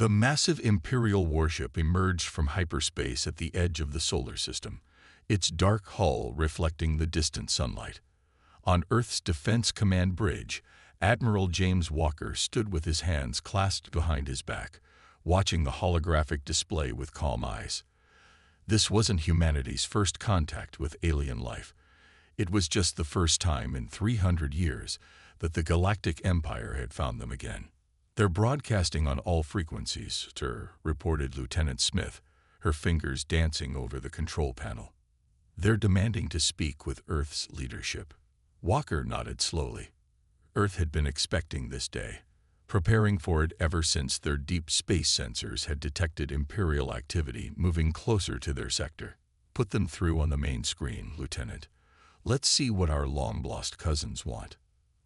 The massive Imperial warship emerged from hyperspace at the edge of the solar system, its dark hull reflecting the distant sunlight. On Earth's Defense Command bridge, Admiral James Walker stood with his hands clasped behind his back, watching the holographic display with calm eyes. This wasn't humanity's first contact with alien life. It was just the first time in 300 years that the Galactic Empire had found them again. "They're broadcasting on all frequencies, sir," reported Lieutenant Smith, her fingers dancing over the control panel. "They're demanding to speak with Earth's leadership." Walker nodded slowly. Earth had been expecting this day, preparing for it ever since their deep space sensors had detected Imperial activity moving closer to their sector. "Put them through on the main screen, Lieutenant. Let's see what our long-lost cousins want."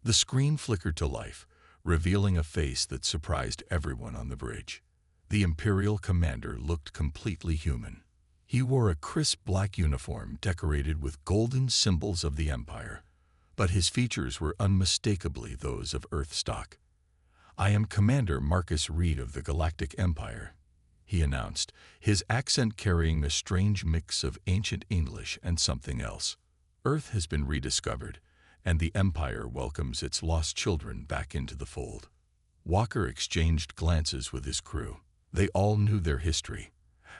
The screen flickered to life, revealing a face that surprised everyone on the bridge. The Imperial commander looked completely human. He wore a crisp black uniform decorated with golden symbols of the Empire, but his features were unmistakably those of Earth stock. "I am Commander Marcus Reed of the Galactic Empire," he announced, his accent carrying a strange mix of ancient English and something else. "Earth has been rediscovered, and the Empire welcomes its lost children back into the fold." Walker exchanged glances with his crew. They all knew their history,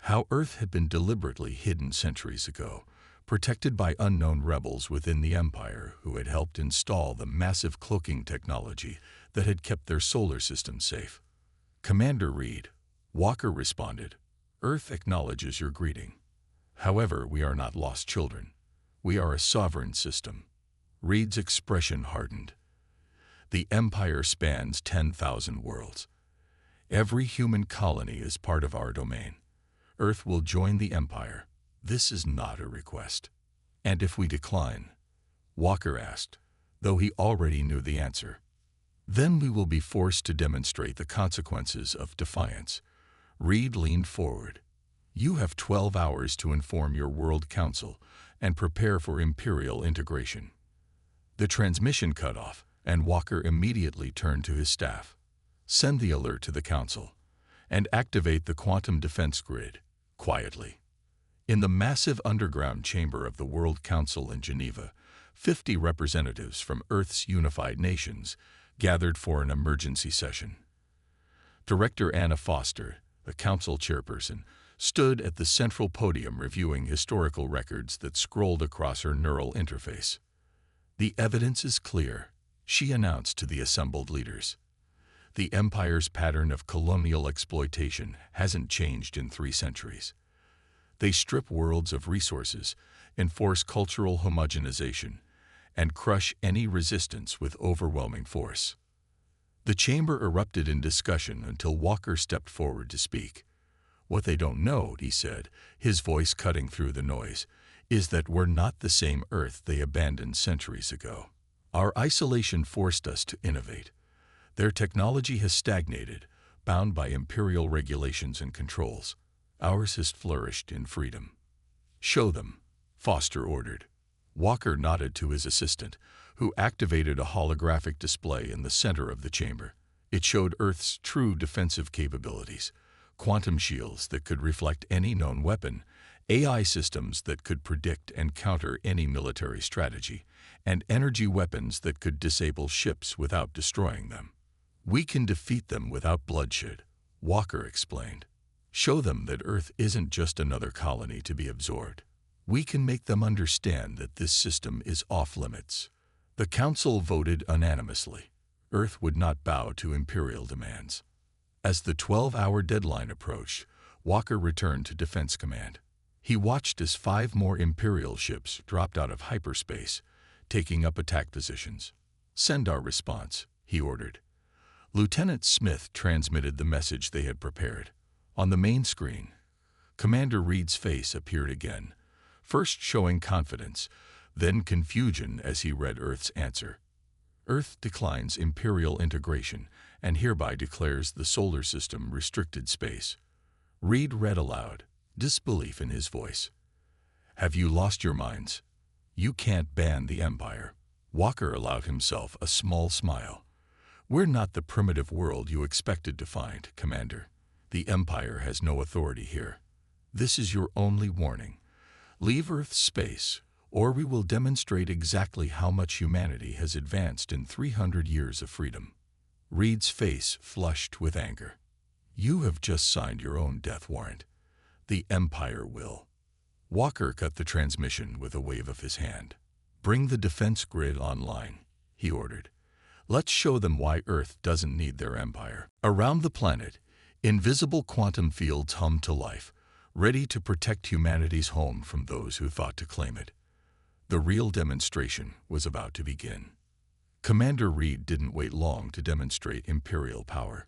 how Earth had been deliberately hidden centuries ago, protected by unknown rebels within the Empire who had helped install the massive cloaking technology that had kept their solar system safe. "Commander Reed," Walker responded, "Earth acknowledges your greeting. However, we are not lost children. We are a sovereign system." Reed's expression hardened. "The Empire spans 10,000 worlds. Every human colony is part of our domain. Earth will join the Empire. This is not a request." "And if we decline?" Walker asked, though he already knew the answer. "Then we will be forced to demonstrate the consequences of defiance." Reed leaned forward. "You have 12 hours to inform your World Council and prepare for Imperial integration." The transmission cut off, and Walker immediately turned to his staff. "Send the alert to the Council, and activate the quantum defense grid, quietly." In the massive underground chamber of the World Council in Geneva, 50 representatives from Earth's unified nations gathered for an emergency session. Director Anna Foster, the council chairperson, stood at the central podium reviewing historical records that scrolled across her neural interface. "The evidence is clear," she announced to the assembled leaders. "The Empire's pattern of colonial exploitation hasn't changed in 3 centuries. They strip worlds of resources, enforce cultural homogenization, and crush any resistance with overwhelming force." The chamber erupted in discussion until Walker stepped forward to speak. "What they don't know," he said, his voice cutting through the noise, "is that we're not the same Earth they abandoned centuries ago. Our isolation forced us to innovate. Their technology has stagnated, bound by Imperial regulations and controls. Ours has flourished in freedom." "Show them," Foster ordered. Walker nodded to his assistant, who activated a holographic display in the center of the chamber. It showed Earth's true defensive capabilities: quantum shields that could reflect any known weapon, AI systems that could predict and counter any military strategy, and energy weapons that could disable ships without destroying them. "We can defeat them without bloodshed," Walker explained. "Show them that Earth isn't just another colony to be absorbed. We can make them understand that this system is off-limits." The Council voted unanimously. Earth would not bow to Imperial demands. As the 12-hour deadline approached, Walker returned to Defense Command. He watched as 5 more Imperial ships dropped out of hyperspace, taking up attack positions. "Send our response," he ordered. Lieutenant Smith transmitted the message they had prepared. On the main screen, Commander Reed's face appeared again, first showing confidence, then confusion as he read Earth's answer. "Earth declines Imperial integration and hereby declares the solar system restricted space." Reed read aloud, disbelief in his voice. "Have you lost your minds? You can't ban the Empire." Walker allowed himself a small smile. "We're not the primitive world you expected to find, Commander. The Empire has no authority here. This is your only warning. Leave Earth's space, or we will demonstrate exactly how much humanity has advanced in 300 years of freedom." Reed's face flushed with anger. "You have just signed your own death warrant. The Empire will." Walker cut the transmission with a wave of his hand. "Bring the defense grid online," he ordered. "Let's show them why Earth doesn't need their empire." Around the planet, invisible quantum fields hummed to life, ready to protect humanity's home from those who thought to claim it. The real demonstration was about to begin. Commander Reed didn't wait long to demonstrate Imperial power.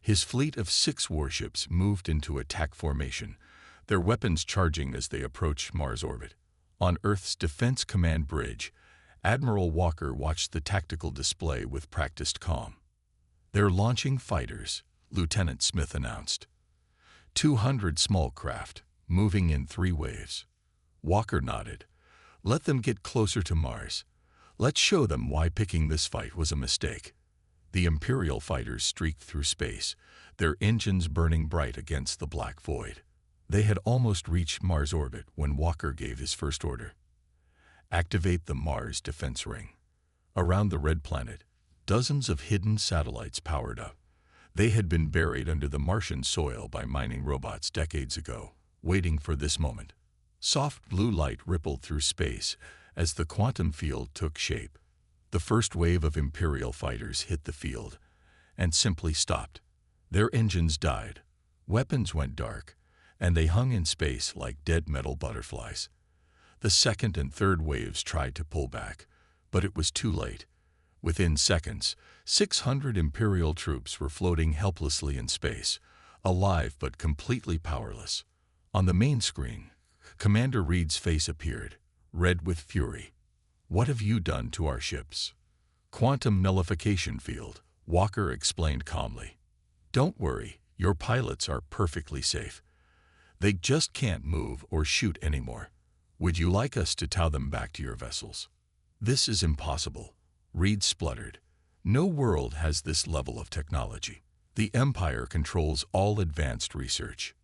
His fleet of 6 warships moved into attack formation, their weapons charging as they approached Mars orbit. On Earth's Defense Command bridge, Admiral Walker watched the tactical display with practiced calm. "They're launching fighters," Lieutenant Smith announced. 200 small craft, moving in 3 waves. Walker nodded. "Let them get closer to Mars. Let's show them why picking this fight was a mistake." The Imperial fighters streaked through space, their engines burning bright against the black void. They had almost reached Mars orbit when Walker gave his first order. "Activate the Mars defense ring." Around the red planet, dozens of hidden satellites powered up. They had been buried under the Martian soil by mining robots decades ago, waiting for this moment. Soft blue light rippled through space as the quantum field took shape. The first wave of Imperial fighters hit the field and simply stopped. Their engines died, weapons went dark, and they hung in space like dead metal butterflies. The second and third waves tried to pull back, but it was too late. Within seconds, 600 Imperial troops were floating helplessly in space, alive but completely powerless. On the main screen, Commander Reed's face appeared, red with fury. "What have you done to our ships?" "Quantum nullification field," Walker explained calmly. "Don't worry, your pilots are perfectly safe. They just can't move or shoot anymore. Would you like us to tow them back to your vessels?" "This is impossible," Reed spluttered. "No world has this level of technology. The Empire controls all advanced research."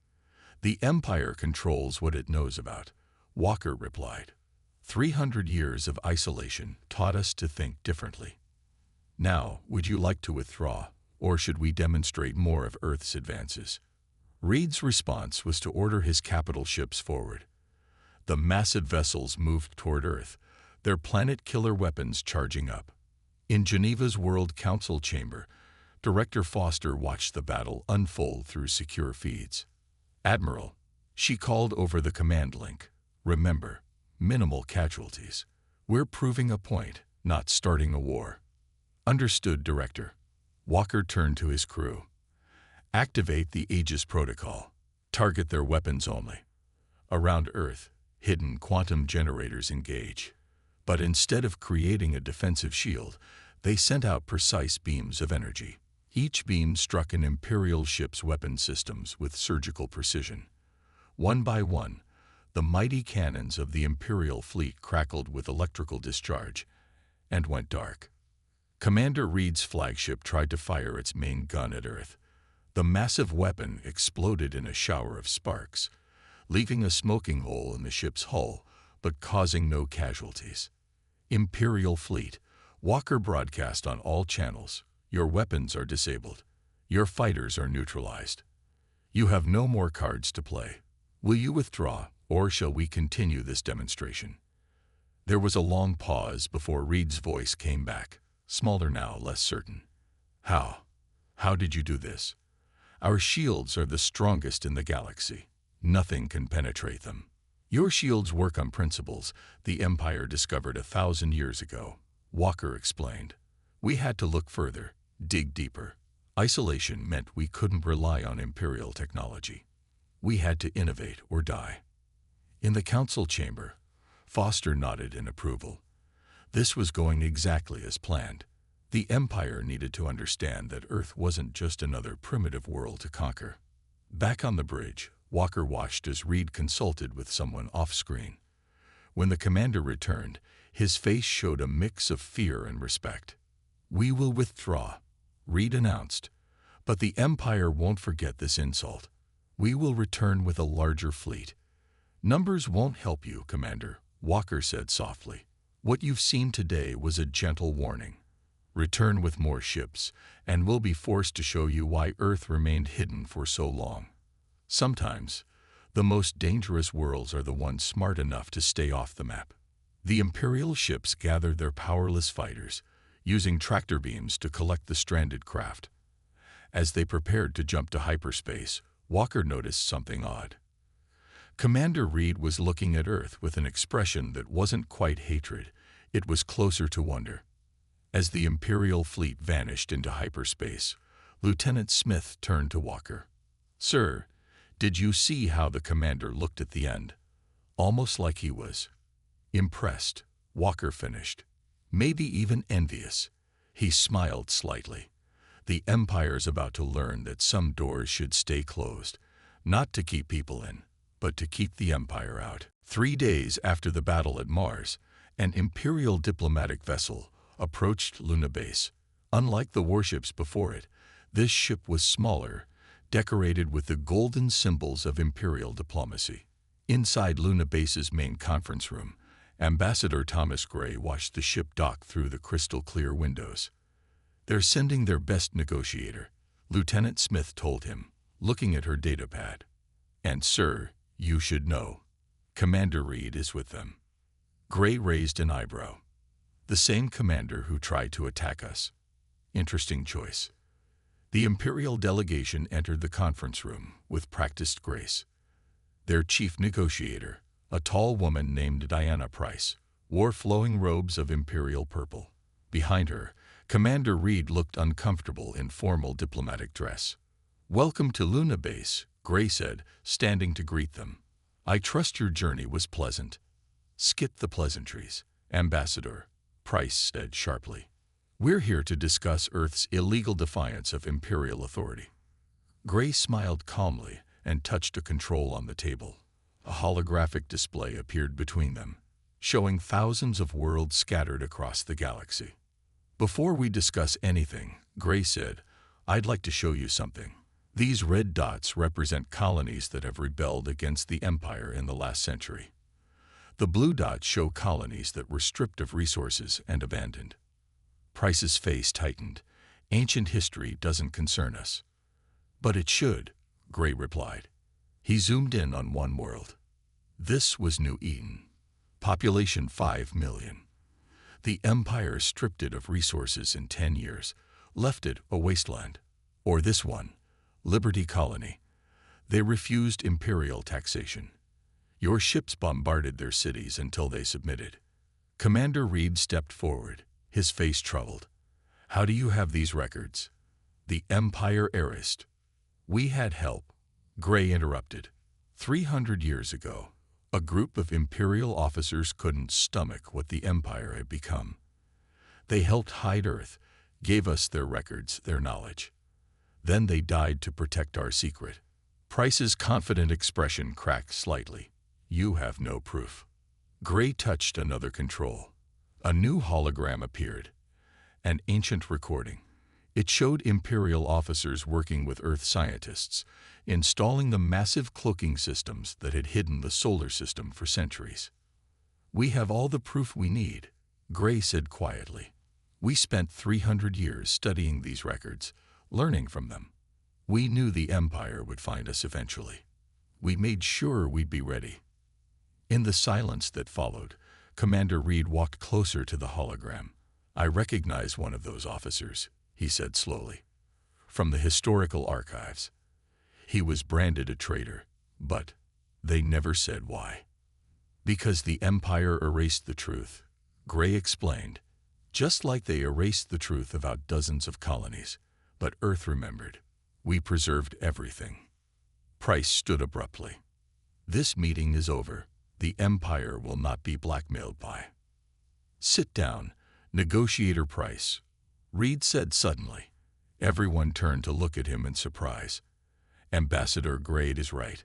"The Empire controls what it knows about," Walker replied. 300 years of isolation taught us to think differently. Now, would you like to withdraw, or should we demonstrate more of Earth's advances?" Reed's response was to order his capital ships forward. The massive vessels moved toward Earth, their planet-killer weapons charging up. In Geneva's World Council chamber, Director Foster watched the battle unfold through secure feeds. "Admiral," she called over the command link, "remember, minimal casualties. We're proving a point, not starting a war." "Understood, Director." Walker turned to his crew. "Activate the Aegis Protocol. Target their weapons only." Around Earth, hidden quantum generators engage. But instead of creating a defensive shield, they sent out precise beams of energy. Each beam struck an Imperial ship's weapon systems with surgical precision. One by one, the mighty cannons of the Imperial fleet crackled with electrical discharge and went dark. Commander Reed's flagship tried to fire its main gun at Earth. The massive weapon exploded in a shower of sparks, leaving a smoking hole in the ship's hull, but causing no casualties. "Imperial fleet," Walker broadcast on all channels, "your weapons are disabled. Your fighters are neutralized. You have no more cards to play. Will you withdraw, or shall we continue this demonstration?" There was a long pause before Reed's voice came back, smaller now, less certain. How did you do this? Our shields are the strongest in the galaxy. Nothing can penetrate them." "Your shields work on principles the Empire discovered 1,000 years ago," Walker explained. "We had to look further, dig deeper. Isolation meant we couldn't rely on Imperial technology. We had to innovate or die." In the council chamber, Foster nodded in approval. This was going exactly as planned. The Empire needed to understand that Earth wasn't just another primitive world to conquer. Back on the bridge, Walker watched as Reed consulted with someone off-screen. When the commander returned, his face showed a mix of fear and respect. "We will withdraw," Reed announced, But the Empire won't forget this insult. We will return with a larger fleet. Numbers won't help you, Commander, Walker said softly. What you've seen today was a gentle warning. Return with more ships, and we'll be forced to show you why Earth remained hidden for so long. Sometimes, the most dangerous worlds are the ones smart enough to stay off the map. The Imperial ships gathered their powerless fighters, using tractor beams to collect the stranded craft. As they prepared to jump to hyperspace, Walker noticed something odd. Commander Reed was looking at Earth with an expression that wasn't quite hatred, it was closer to wonder. As the Imperial fleet vanished into hyperspace, Lieutenant Smith turned to Walker. "Sir, did you see how the commander looked at the end? Almost like he was impressed," Walker finished. "Maybe even envious." He smiled slightly. The Empire's about to learn that some doors should stay closed, not to keep people in, but to keep the Empire out. 3 days after the battle at Mars, an Imperial diplomatic vessel approached Luna Base. Unlike the warships before it, this ship was smaller, decorated with the golden symbols of Imperial diplomacy. Inside Luna Base's main conference room, Ambassador Thomas Gray watched the ship dock through the crystal-clear windows. "They're sending their best negotiator," Lieutenant Smith told him, looking at her datapad. "And sir, you should know. Commander Reed is with them." Gray raised an eyebrow. "The same commander who tried to attack us. Interesting choice." The Imperial delegation entered the conference room with practiced grace. Their chief negotiator, a tall woman named Diana Price, wore flowing robes of Imperial purple. Behind her, Commander Reed looked uncomfortable in formal diplomatic dress. "Welcome to Luna Base," Gray said, standing to greet them. "I trust your journey was pleasant." "Skip the pleasantries," Ambassador Price said sharply. "We're here to discuss Earth's illegal defiance of Imperial authority." Gray smiled calmly and touched a control on the table. A holographic display appeared between them, showing thousands of worlds scattered across the galaxy. "Before we discuss anything," Gray said, "I'd like to show you something. These red dots represent colonies that have rebelled against the Empire in the last century. The blue dots show colonies that were stripped of resources and abandoned." Price's face tightened. "Ancient history doesn't concern us." "But it should," Gray replied. He zoomed in on one world. This was New Eden. Population 5 million. The Empire stripped it of resources in 10 years, left it a wasteland. Or this one, Liberty Colony. They refused Imperial taxation. Your ships bombarded their cities until they submitted. Commander Reed stepped forward, his face troubled. "How do you have these records?" "The Empire erased." "We had help," Gray interrupted. 300 years ago, a group of Imperial officers couldn't stomach what the Empire had become. They helped hide Earth, gave us their records, their knowledge. Then they died to protect our secret. Price's confident expression cracked slightly. "You have no proof." Gray touched another control. A new hologram appeared, an ancient recording. It showed Imperial officers working with Earth scientists, installing the massive cloaking systems that had hidden the solar system for centuries. "We have all the proof we need," Gray said quietly. "We spent 300 years studying these records, learning from them. We knew the Empire would find us eventually. We made sure we'd be ready." In the silence that followed, Commander Reed walked closer to the hologram. "I recognize one of those officers," he said slowly. "From the historical archives. He was branded a traitor, but they never said why." "Because the Empire erased the truth," Gray explained. "Just like they erased the truth about dozens of colonies. But Earth remembered. We preserved everything." Price stood abruptly. "This meeting is over. The Empire will not be blackmailed by." "Sit down, Negotiator Price," Reed said suddenly. Everyone turned to look at him in surprise. "Ambassador Gray is right.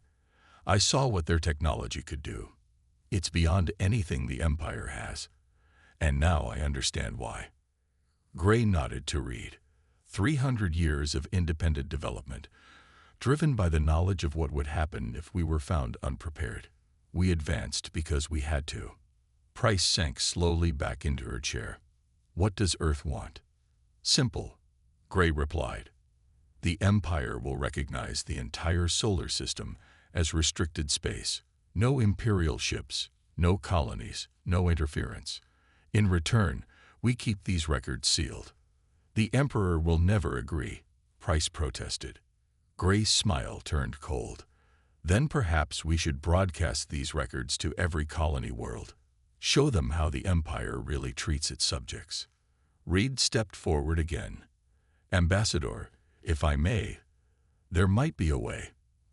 I saw what their technology could do. It's beyond anything the Empire has. And now I understand why." Gray nodded to Reed. 300 years of independent development, driven by the knowledge of what would happen if we were found unprepared. We advanced because we had to. Price sank slowly back into her chair. What does Earth want? Simple, Gray replied. The Empire will recognize the entire solar system as restricted space. No Imperial ships, no colonies, no interference. In return, we keep these records sealed. The Emperor will never agree, Price protested. Gray's smile turned cold. Then perhaps we should broadcast these records to every colony world. Show them how the Empire really treats its subjects. Reed stepped forward again. Ambassador, if I may, there might be a way.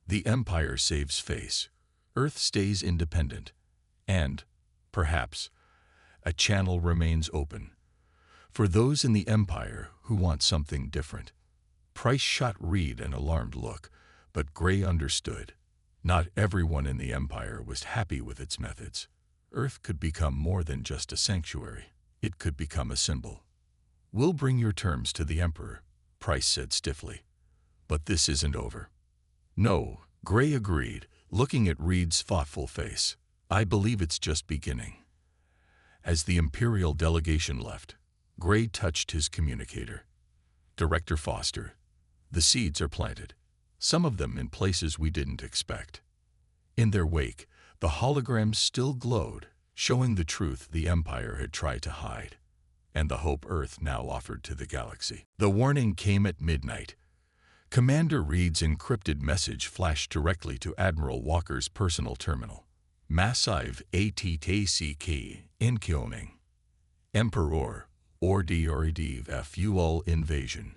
The Empire saves face. Earth stays independent. And, perhaps, a channel remains open for those in the Empire who want something different. Price shot Reed an alarmed look, but Gray understood. Not everyone in the Empire was happy with its methods. Earth could become more than just a sanctuary. It could become a symbol. We'll bring your terms to the Emperor, Price said stiffly. But this isn't over. No, Gray agreed, looking at Reed's thoughtful face. I believe it's just beginning. As the Imperial delegation left, Gray touched his communicator. Director Foster, the seeds are planted, some of them in places we didn't expect. In their wake, the holograms still glowed, showing the truth the Empire had tried to hide, and the hope Earth now offered to the galaxy. The warning came at midnight. Commander Reed's encrypted message flashed directly to Admiral Walker's personal terminal. Massive ATTCK incoming. Emperor, ordiriv FUL invasion.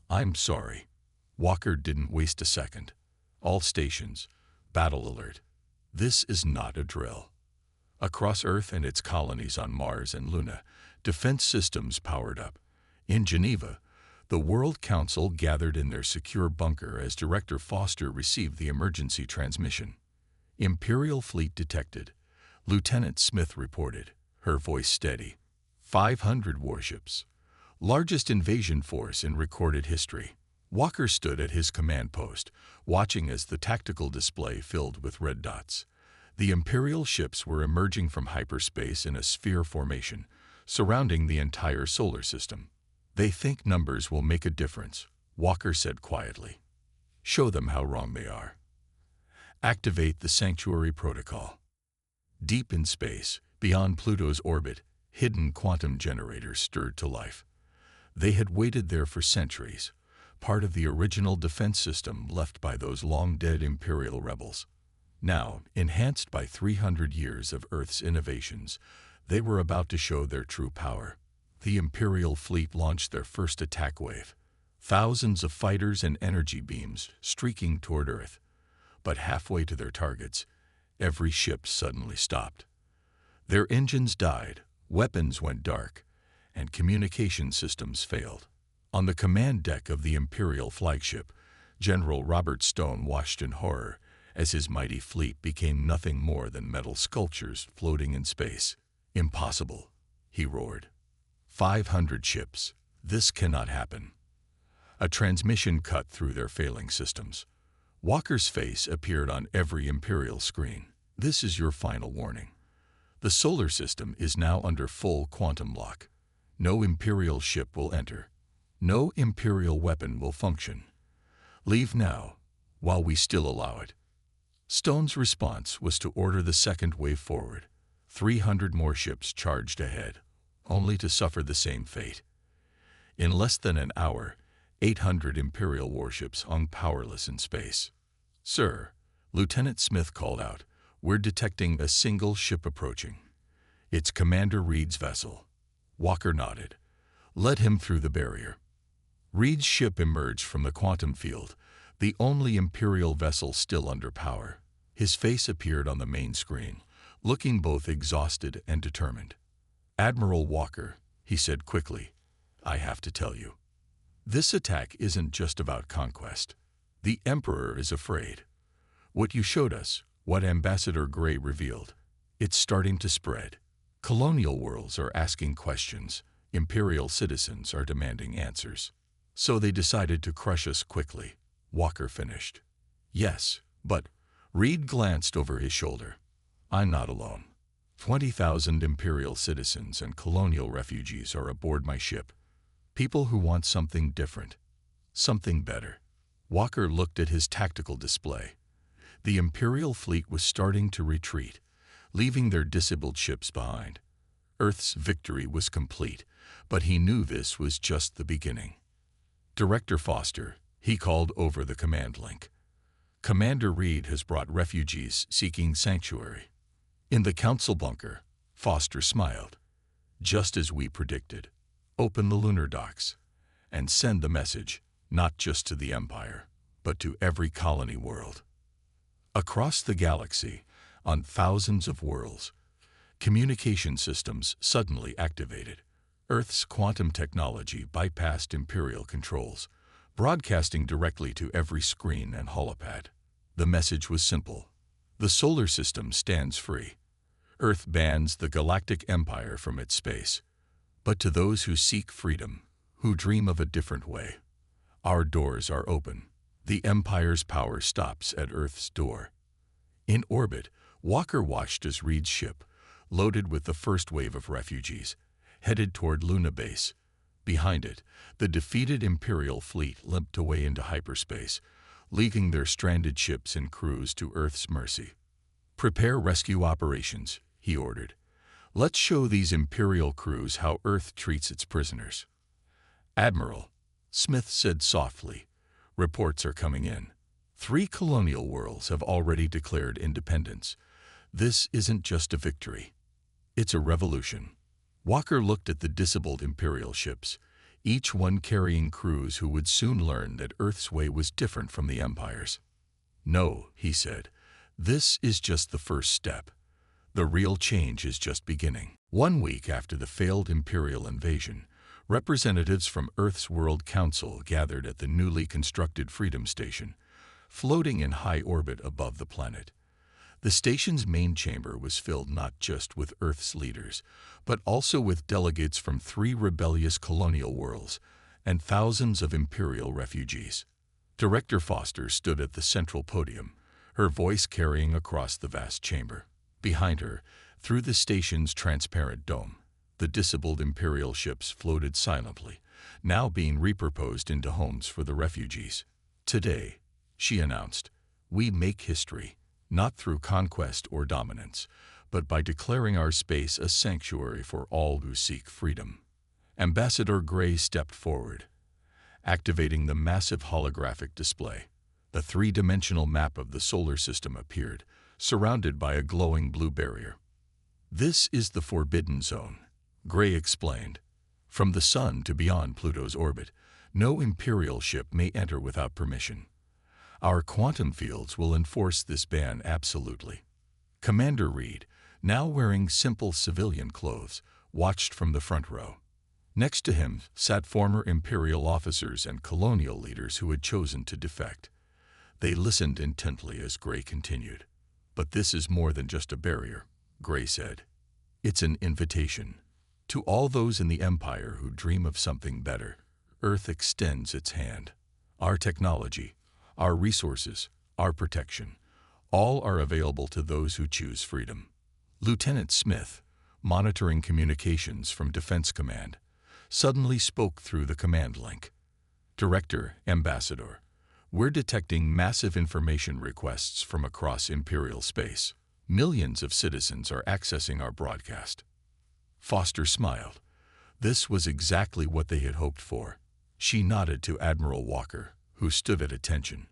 I'm sorry. Walker didn't waste a second. All stations, battle alert. This is not a drill. Across Earth and its colonies on Mars and Luna, defense systems powered up. In Geneva, the World Council gathered in their secure bunker as Director Foster received the emergency transmission. Imperial fleet detected, Lieutenant Smith reported, her voice steady. 500 warships. Largest invasion force in recorded history. Walker stood at his command post, watching as the tactical display filled with red dots. The Imperial ships were emerging from hyperspace in a sphere formation, surrounding the entire solar system. They think numbers will make a difference, Walker said quietly. Show them how wrong they are. Activate the Sanctuary Protocol. Deep in space, beyond Pluto's orbit, hidden quantum generators stirred to life. They had waited there for centuries, part of the original defense system left by those long-dead Imperial rebels. Now, enhanced by 300 years of Earth's innovations, they were about to show their true power. The Imperial fleet launched their first attack wave. Thousands of fighters and energy beams streaking toward Earth. But halfway to their targets, every ship suddenly stopped. Their engines died, weapons went dark, and communication systems failed. On the command deck of the Imperial flagship, General Robert Stone watched in horror as his mighty fleet became nothing more than metal sculptures floating in space. Impossible, he roared. 500 ships. This cannot happen. A transmission cut through their failing systems. Walker's face appeared on every Imperial screen. This is your final warning. The solar system is now under full quantum lock. No Imperial ship will enter. No Imperial weapon will function. Leave now, while we still allow it. Stone's response was to order the second wave forward. 300 more ships charged ahead, only to suffer the same fate. In less than an hour, 800 Imperial warships hung powerless in space. Sir, Lieutenant Smith called out, we're detecting a single ship approaching. It's Commander Reed's vessel. Walker nodded. Let him through the barrier. Reed's ship emerged from the quantum field, the only Imperial vessel still under power. His face appeared on the main screen, looking both exhausted and determined. Admiral Walker, he said quickly, I have to tell you. This attack isn't just about conquest. The Emperor is afraid. What you showed us, what Ambassador Gray revealed, it's starting to spread. Colonial worlds are asking questions. Imperial citizens are demanding answers. So they decided to crush us quickly, Walker finished. Yes, but Reed glanced over his shoulder. I'm not alone. 20,000 Imperial citizens and colonial refugees are aboard my ship. People who want something different, something better. Walker looked at his tactical display. The Imperial fleet was starting to retreat, leaving their disabled ships behind. Earth's victory was complete, but he knew this was just the beginning. Director Foster, he called over the command link. Commander Reed has brought refugees seeking sanctuary. In the council bunker, Foster smiled. Just as we predicted. Open the lunar docks and send the message, not just to the Empire, but to every colony world. Across the galaxy, on thousands of worlds, communication systems suddenly activated. Earth's quantum technology bypassed Imperial controls, broadcasting directly to every screen and holopad. The message was simple. The solar system stands free. Earth bans the Galactic Empire from its space. But to those who seek freedom, who dream of a different way, our doors are open. The Empire's power stops at Earth's door. In orbit, Walker watched as Reed's ship, loaded with the first wave of refugees, headed toward Luna Base. Behind it, the defeated Imperial fleet limped away into hyperspace, leaving their stranded ships and crews to Earth's mercy. Prepare rescue operations, he ordered. Let's show these Imperial crews how Earth treats its prisoners. Admiral, Smith said softly, reports are coming in. 3 colonial worlds have already declared independence. This isn't just a victory. It's a revolution. Walker looked at the disabled Imperial ships, each one carrying crews who would soon learn that Earth's way was different from the Empire's. No, he said, this is just the first step. The real change is just beginning. 1 week after the failed Imperial invasion, representatives from Earth's World Council gathered at the newly constructed Freedom Station, floating in high orbit above the planet. The station's main chamber was filled not just with Earth's leaders, but also with delegates from 3 rebellious colonial worlds and thousands of Imperial refugees. Director Foster stood at the central podium, her voice carrying across the vast chamber. Behind her, through the station's transparent dome, the disabled Imperial ships floated silently, now being repurposed into homes for the refugees. Today, she announced, we make history, not through conquest or dominance, but by declaring our space a sanctuary for all who seek freedom. Ambassador Gray stepped forward, activating the massive holographic display. The 3-dimensional map of the solar system appeared, surrounded by a glowing blue barrier. This is the Forbidden Zone, Gray explained. From the Sun to beyond Pluto's orbit, no Imperial ship may enter without permission. Our quantum fields will enforce this ban absolutely. Commander Reed, now wearing simple civilian clothes, watched from the front row. Next to him sat former Imperial officers and colonial leaders who had chosen to defect. They listened intently as Gray continued. But this is more than just a barrier, Gray said. It's an invitation. To all those in the Empire who dream of something better, Earth extends its hand. Our technology, our resources, our protection, all are available to those who choose freedom. Lieutenant Smith, monitoring communications from Defense Command, suddenly spoke through the command link. Director, Ambassador, we're detecting massive information requests from across Imperial space. Millions of citizens are accessing our broadcast. Foster smiled. This was exactly what they had hoped for. She nodded to Admiral Walker, who stood at attention.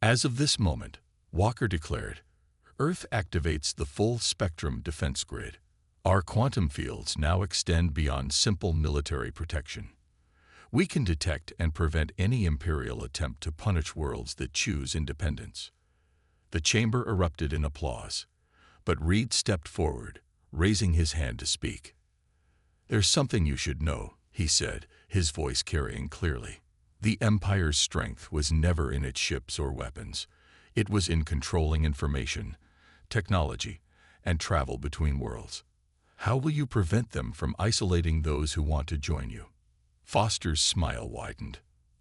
As of this moment, Walker declared, Earth activates the full spectrum defense grid. Our quantum fields now extend beyond simple military protection. We can detect and prevent any Imperial attempt to punish worlds that choose independence. The chamber erupted in applause, but Reed stepped forward, raising his hand to speak. There's something you should know, he said, his voice carrying clearly. The Empire's strength was never in its ships or weapons. It was in controlling information, technology, and travel between worlds. How will you prevent them from isolating those who want to join you? Foster's smile widened.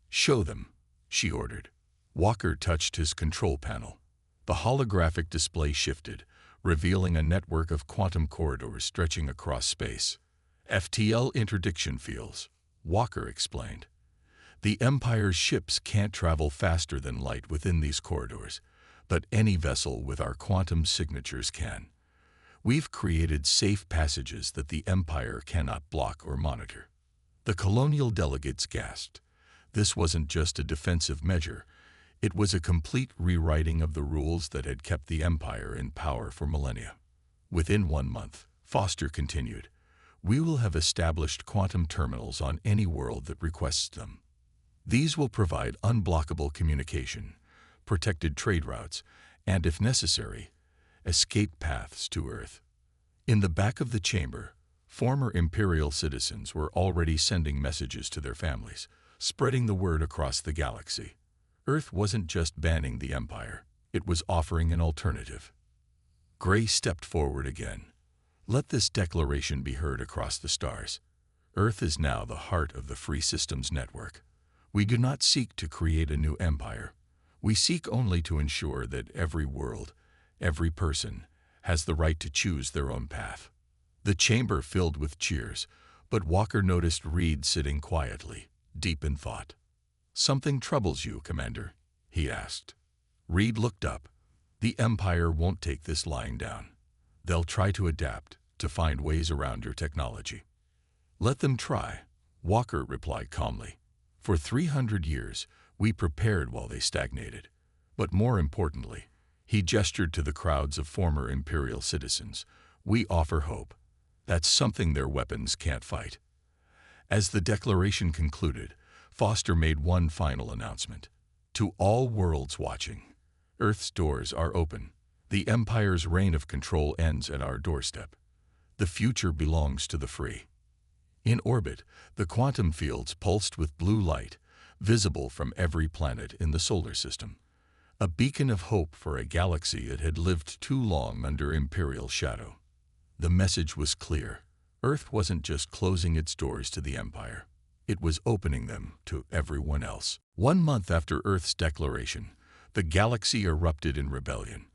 "Show them," she ordered. Walker touched his control panel. The holographic display shifted, revealing a network of quantum corridors stretching across space. "FTL interdiction fields," Walker explained. "The Empire's ships can't travel faster than light within these corridors, but any vessel with our quantum signatures can. We've created safe passages that the Empire cannot block or monitor." The colonial delegates gasped. This wasn't just a defensive measure. It was a complete rewriting of the rules that had kept the Empire in power for millennia. "Within 1 month," Foster continued, "we will have established quantum terminals on any world that requests them. These will provide unblockable communication, protected trade routes, and, if necessary, escape paths to Earth." In the back of the chamber, former Imperial citizens were already sending messages to their families, spreading the word across the galaxy. Earth wasn't just banning the Empire, it was offering an alternative. Gray stepped forward again. "Let this declaration be heard across the stars. Earth is now the heart of the Free Systems Network. We do not seek to create a new empire. We seek only to ensure that every world, every person, has the right to choose their own path." The chamber filled with cheers, but Walker noticed Reed sitting quietly, deep in thought. "Something troubles you, Commander?" he asked. Reed looked up. "The Empire won't take this lying down. They'll try to adapt, to find ways around your technology." "Let them try," Walker replied calmly. "For 300 years, we prepared while they stagnated. But more importantly," he gestured to the crowds of former Imperial citizens, "we offer hope. That's something their weapons can't fight." As the declaration concluded, Foster made one final announcement. "To all worlds watching, Earth's doors are open. The Empire's reign of control ends at our doorstep. The future belongs to the free." In orbit, the quantum fields pulsed with blue light, visible from every planet in the solar system. A beacon of hope for a galaxy that had lived too long under Imperial shadow. The message was clear. Earth wasn't just closing its doors to the Empire. It was opening them to everyone else. 1 month after Earth's declaration, the galaxy erupted in rebellion.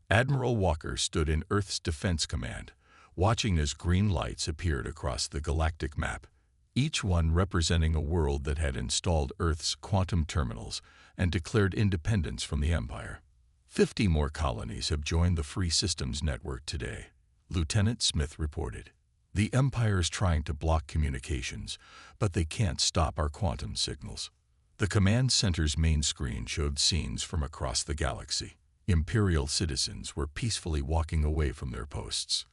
Admiral Walker stood in Earth's Defense Command, watching as green lights appeared across the galactic map, each one representing a world that had installed Earth's quantum terminals and declared independence from the Empire. 50 more colonies have joined the Free Systems Network today, Lieutenant Smith reported. "The Empire's trying to block communications, but they can't stop our quantum signals." The command center's main screen showed scenes from across the galaxy. Imperial citizens were peacefully walking away from their posts.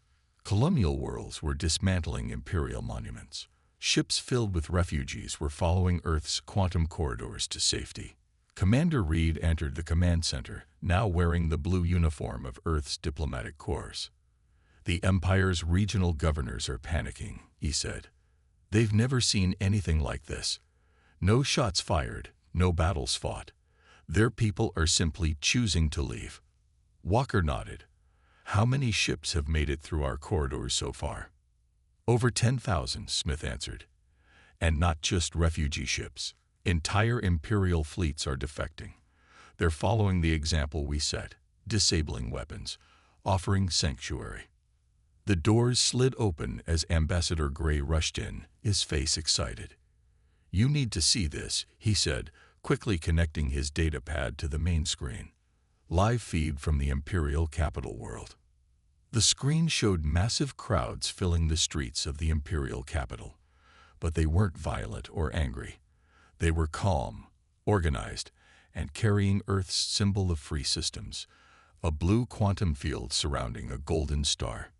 Colonial worlds were dismantling Imperial monuments. Ships filled with refugees were following Earth's quantum corridors to safety. Commander Reed entered the command center, now wearing the blue uniform of Earth's diplomatic corps. "The Empire's regional governors are panicking," he said. "They've never seen anything like this. No shots fired, no battles fought. Their people are simply choosing to leave." Walker nodded. "How many ships have made it through our corridors so far?" "Over 10,000, Smith answered. "And not just refugee ships. Entire Imperial fleets are defecting. They're following the example we set, disabling weapons, offering sanctuary." The doors slid open as Ambassador Gray rushed in, his face excited. "You need to see this," he said, quickly connecting his data pad to the main screen. Live feed from the Imperial capital world. The screen showed massive crowds filling the streets of the Imperial capital. But they weren't violent or angry. They were calm, organized, and carrying Earth's symbol of free systems, a blue quantum field surrounding a golden star.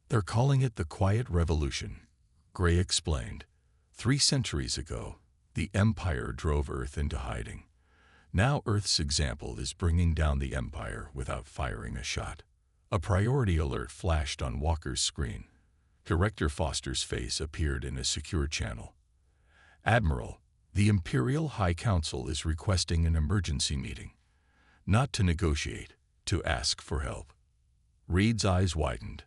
"They're calling it the Quiet Revolution," Gray explained. 3 centuries ago, the Empire drove Earth into hiding. Now Earth's example is bringing down the Empire without firing a shot. A priority alert flashed on Walker's screen. Director Foster's face appeared in a secure channel. "Admiral, the Imperial High Council is requesting an emergency meeting. Not to negotiate, to ask for help." Reed's eyes widened.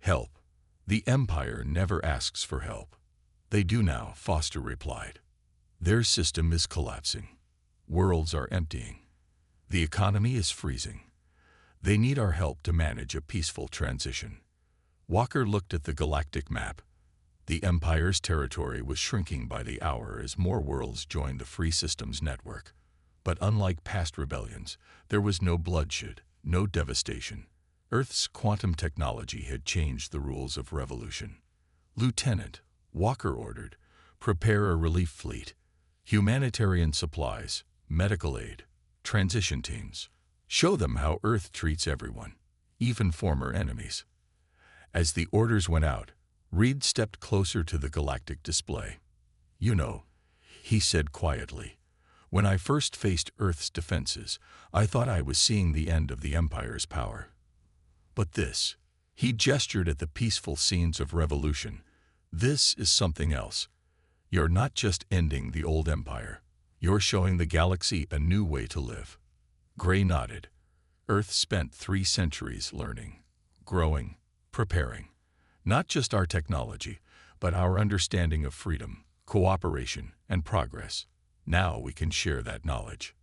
"Help? The Empire never asks for help." They do now, Foster replied. Their system is collapsing. Worlds are emptying. The economy is freezing. They need our help to manage a peaceful transition. Walker looked at the galactic map. The Empire's territory was shrinking by the hour as more worlds joined the Free Systems network. But unlike past rebellions, there was no bloodshed, no devastation. Earth's quantum technology had changed the rules of revolution. Lieutenant, Walker ordered, prepare a relief fleet, humanitarian supplies, medical aid, transition teams. Show them how Earth treats everyone, even former enemies. As the orders went out, Reed stepped closer to the galactic display. You know, he said quietly, when I first faced Earth's defenses, I thought I was seeing the end of the Empire's power. But this, he gestured at the peaceful scenes of revolution, this is something else. You're not just ending the old Empire. You're showing the galaxy a new way to live. Gray nodded. Earth spent 3 centuries learning, growing, preparing. Not just our technology, but our understanding of freedom, cooperation, and progress. Now we can share that knowledge.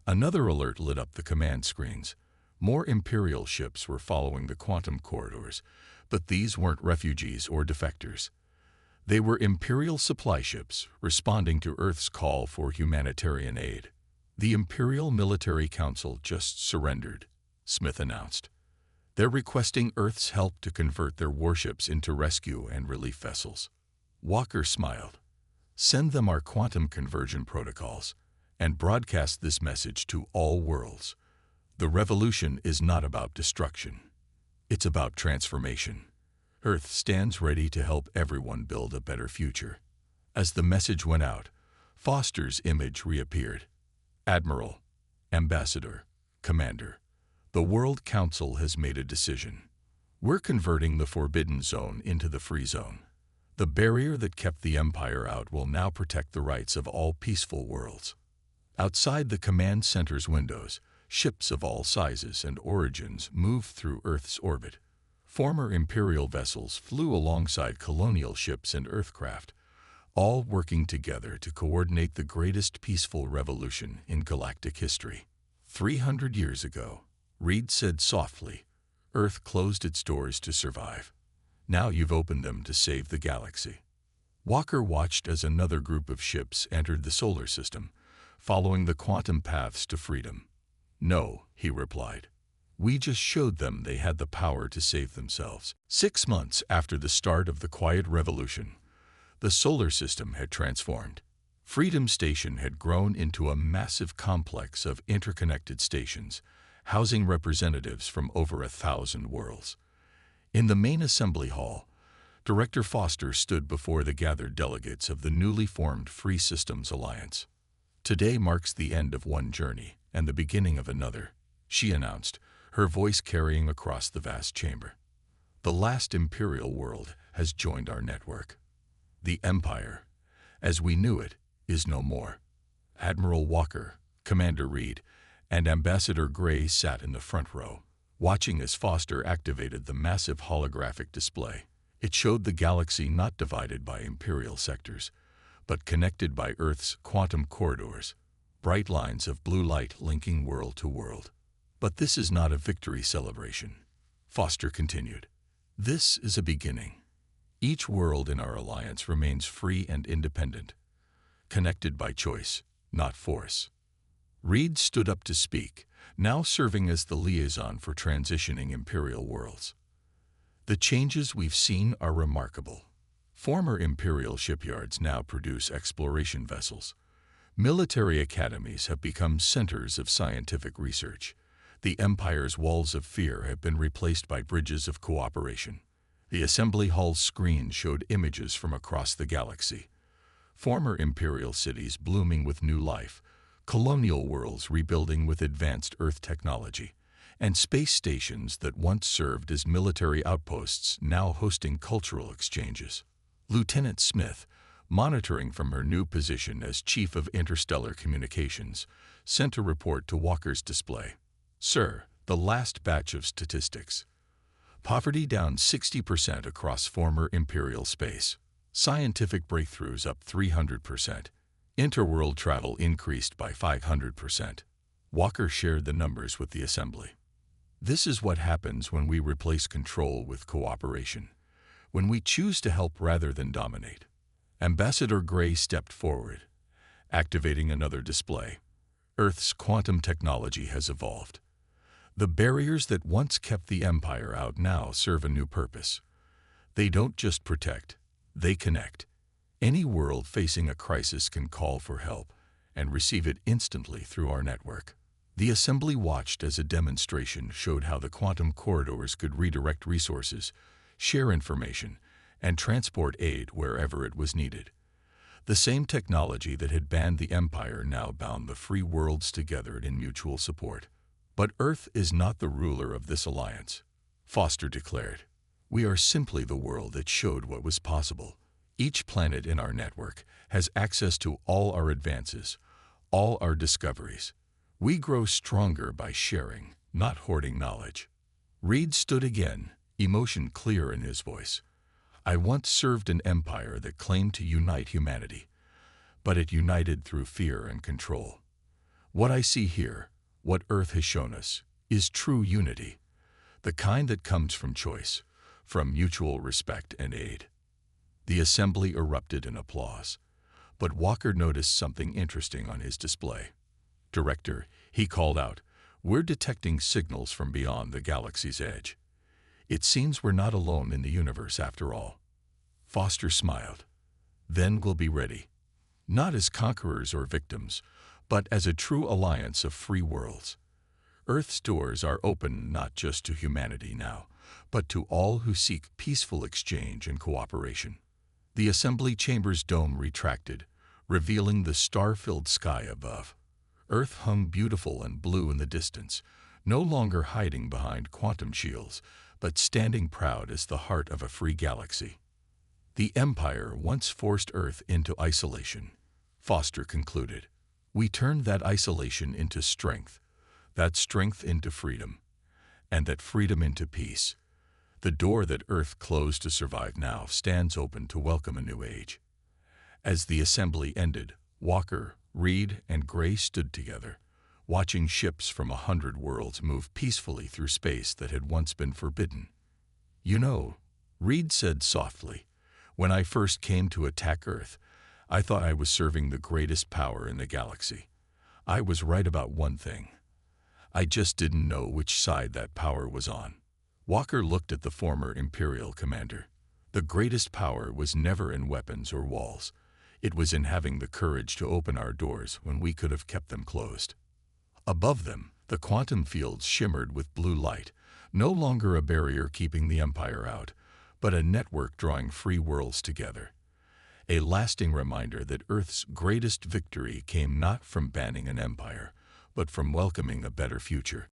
Another alert lit up the command screens. More Imperial ships were following the quantum corridors, but these weren't refugees or defectors. They were Imperial supply ships responding to Earth's call for humanitarian aid. The Imperial Military Council just surrendered, Smith announced. They're requesting Earth's help to convert their warships into rescue and relief vessels. Walker smiled. Send them our quantum conversion protocols and broadcast this message to all worlds. The revolution is not about destruction. It's about transformation. Earth stands ready to help everyone build a better future. As the message went out, Foster's image reappeared. Admiral, Ambassador, Commander, the World Council has made a decision. We're converting the Forbidden Zone into the Free Zone. The barrier that kept the Empire out will now protect the rights of all peaceful worlds. Outside the command center's windows, ships of all sizes and origins moved through Earth's orbit. Former Imperial vessels flew alongside colonial ships and Earthcraft, all working together to coordinate the greatest peaceful revolution in galactic history. 300 years ago, Reed said softly, Earth closed its doors to survive. Now you've opened them to save the galaxy. Walker watched as another group of ships entered the solar system, following the quantum paths to freedom. No, he replied. We just showed them they had the power to save themselves. 6 months after the start of the Quiet Revolution, the solar system had transformed. Freedom Station had grown into a massive complex of interconnected stations, housing representatives from over 1,000 worlds. In the main assembly hall, Director Foster stood before the gathered delegates of the newly formed Free Systems Alliance. Today marks the end of one journey and the beginning of another, she announced, her voice carrying across the vast chamber. The last Imperial world has joined our network. The Empire, as we knew it, is no more. Admiral Walker, Commander Reed, and Ambassador Gray sat in the front row, watching as Foster activated the massive holographic display. It showed the galaxy not divided by Imperial sectors, but connected by Earth's quantum corridors, bright lines of blue light linking world to world. But this is not a victory celebration, Foster continued. This is a beginning. Each world in our alliance remains free and independent, connected by choice, not force. Reed stood up to speak, now serving as the liaison for transitioning Imperial worlds. The changes we've seen are remarkable. Former Imperial shipyards now produce exploration vessels. Military academies have become centers of scientific research. The Empire's walls of fear have been replaced by bridges of cooperation. The assembly hall's screen showed images from across the galaxy. Former Imperial cities blooming with new life, colonial worlds rebuilding with advanced Earth technology, and space stations that once served as military outposts now hosting cultural exchanges. Lieutenant Smith, monitoring from her new position as Chief of Interstellar Communications, sent a report to Walker's display. Sir, the last batch of statistics. Poverty down 60% across former Imperial space. Scientific breakthroughs up 300%. Interworld travel increased by 500%. Walker shared the numbers with the assembly. This is what happens when we replace control with cooperation, when we choose to help rather than dominate. Ambassador Gray stepped forward, activating another display. Earth's quantum technology has evolved. The barriers that once kept the Empire out now serve a new purpose. They don't just protect, they connect. Any world facing a crisis can call for help and receive it instantly through our network. The assembly watched as a demonstration showed how the quantum corridors could redirect resources, share information, and transport aid wherever it was needed. The same technology that had bound the Empire now bound the free worlds together in mutual support. But Earth is not the ruler of this alliance, Foster declared. We are simply the world that showed what was possible. Each planet in our network has access to all our advances, all our discoveries. We grow stronger by sharing, not hoarding knowledge. Reed stood again, emotion clear in his voice. I once served an empire that claimed to unite humanity, but it united through fear and control. What I see here, what Earth has shown us, is true unity, the kind that comes from choice, from mutual respect and aid. The assembly erupted in applause, but Walker noticed something interesting on his display. Director, he called out, we're detecting signals from beyond the galaxy's edge. It seems we're not alone in the universe after all. Foster smiled. Then we'll be ready, not as conquerors or victims, but as a true alliance of free worlds. Earth's doors are open not just to humanity now, but to all who seek peaceful exchange and cooperation. The assembly chamber's dome retracted, revealing the star-filled sky above. Earth hung beautiful and blue in the distance, no longer hiding behind quantum shields, but standing proud as the heart of a free galaxy. The Empire once forced Earth into isolation, Foster concluded. We turned that isolation into strength, that strength into freedom, and that freedom into peace. The door that Earth closed to survive now stands open to welcome a new age. As the assembly ended, Walker, Reed, and Gray stood together, watching ships from 100 worlds move peacefully through space that had once been forbidden. You know, Reed said softly, when I first came to attack Earth, I thought I was serving the greatest power in the galaxy. I was right about one thing. I just didn't know which side that power was on. Walker looked at the former Imperial commander. The greatest power was never in weapons or walls. It was in having the courage to open our doors when we could have kept them closed. Above them, the quantum fields shimmered with blue light, no longer a barrier keeping the Empire out, but a network drawing free worlds together. A lasting reminder that Earth's greatest victory came not from banning an empire, but from welcoming a better future.